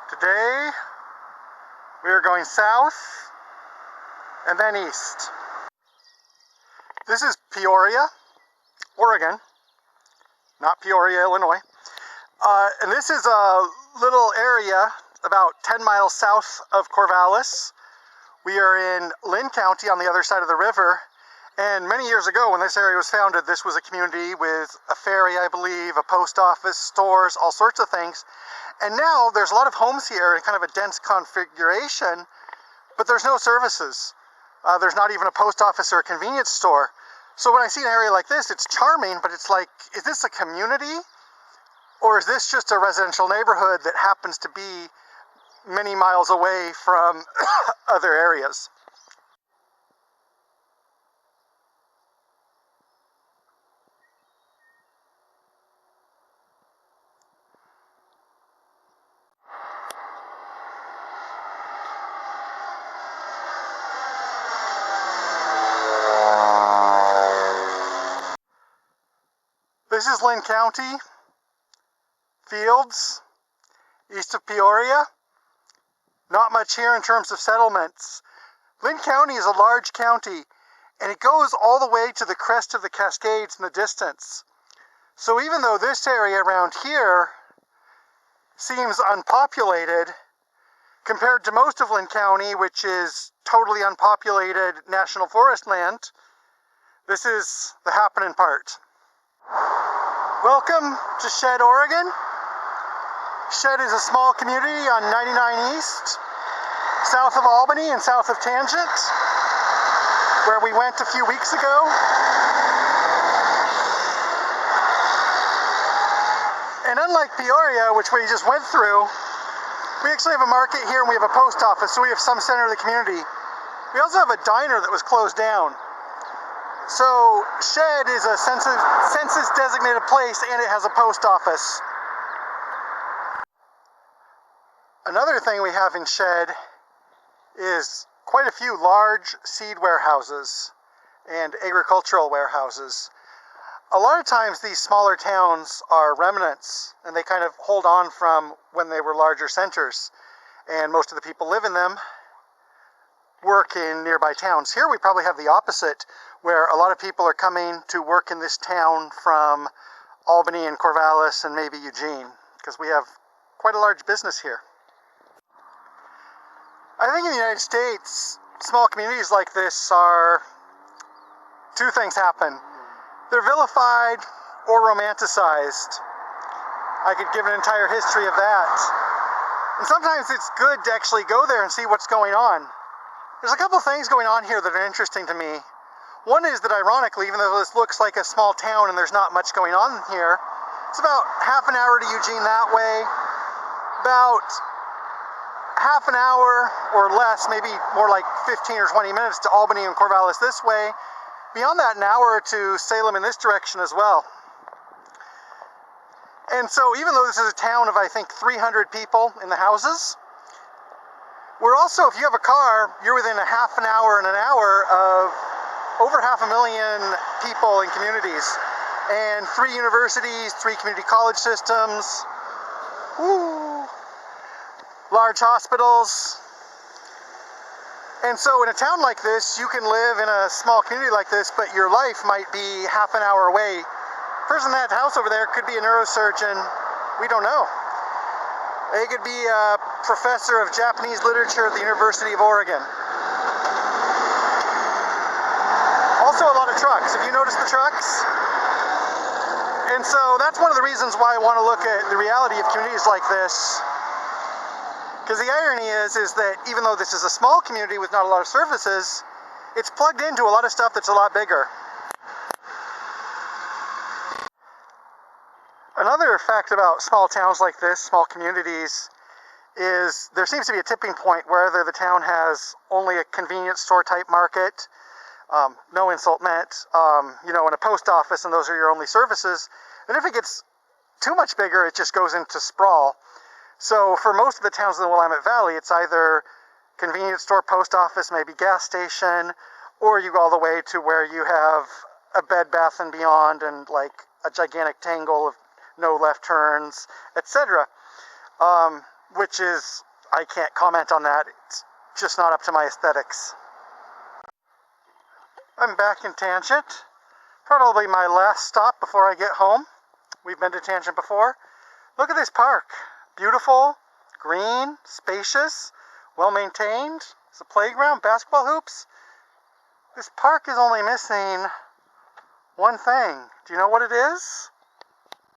Today we are going south and then east. This is Peoria, Oregon, not Peoria, Illinois. And this is a little area about 10 miles south of Corvallis. We are in Linn County on the other side of the river. And many years ago, when this area was founded, this was a community with a ferry, I believe, a post office, stores, all sorts of things. And now there's a lot of homes here in kind of a dense configuration, but there's no services. There's not even a post office or a convenience store. So when I see an area like this, it's charming, but it's like, is this a community? Or is this just a residential neighborhood that happens to be many miles away from other areas? This is Linn County, Fields, east of Peoria. Not much here in terms of settlements. Linn County is a large county, and it goes all the way to the crest of the Cascades in the distance. So even though this area around here seems unpopulated, compared to most of Linn County, which is totally unpopulated national forest land, this is the happening part. Welcome to Shed, Oregon. Shed is a small community on 99 East, south of Albany and south of Tangent, where we went a few weeks ago. And unlike Peoria, which we just went through, we actually have a market here and we have a post office, so we have some center of the community. We also have a diner that was closed down. So Shed is a Census Designated Place, and it has a post office. Another thing we have in Shed is quite a few large seed warehouses and agricultural warehouses. A lot of times these smaller towns are remnants, and they kind of hold on from when they were larger centers, and most of the people live in them work in nearby towns. Here we probably have the opposite, where a lot of people are coming to work in this town from Albany and Corvallis and maybe Eugene, because we have quite a large business here. I think in the United States, small communities like this are, two things happen. They're vilified or romanticized. I could give an entire history of that. And sometimes it's good to actually go there and see what's going on. There's a couple things going on here that are interesting to me. One is that ironically, even though this looks like a small town and there's not much going on here, it's about half an hour to Eugene that way, about half an hour or less, maybe more like 15 or 20 minutes to Albany and Corvallis this way. Beyond that, an hour to Salem in this direction as well. And so even though this is a town of, I think, 300 people in the houses, we're also, if you have a car, you're within a half an hour and an hour of over 500,000 people in communities. And 3 universities, 3 community college systems, large hospitals. And so in a town like this, you can live in a small community like this, but your life might be half an hour away. The person in that house over there could be a neurosurgeon. We don't know. They could be a professor of Japanese literature at the University of Oregon. Also a lot of trucks. Have you noticed the trucks? And so that's one of the reasons why I want to look at the reality of communities like this. Because the irony is that even though this is a small community with not a lot of services, it's plugged into a lot of stuff that's a lot bigger. Another fact about small towns like this, small communities, is there seems to be a tipping point where either the town has only a convenience store type market, no insult meant, and a post office, and those are your only services. And if it gets too much bigger, it just goes into sprawl. So for most of the towns in the Willamette Valley, it's either convenience store, post office, maybe gas station, or you go all the way to where you have a Bed Bath & Beyond and like a gigantic tangle of no left turns, etc. which is, I can't comment on that. It's just not up to my aesthetics. I'm back in Tangent. Probably my last stop before I get home. We've been to Tangent before. Look at this park. Beautiful, green, spacious, well maintained. It's a playground, basketball hoops. This park is only missing one thing. Do you know what it is?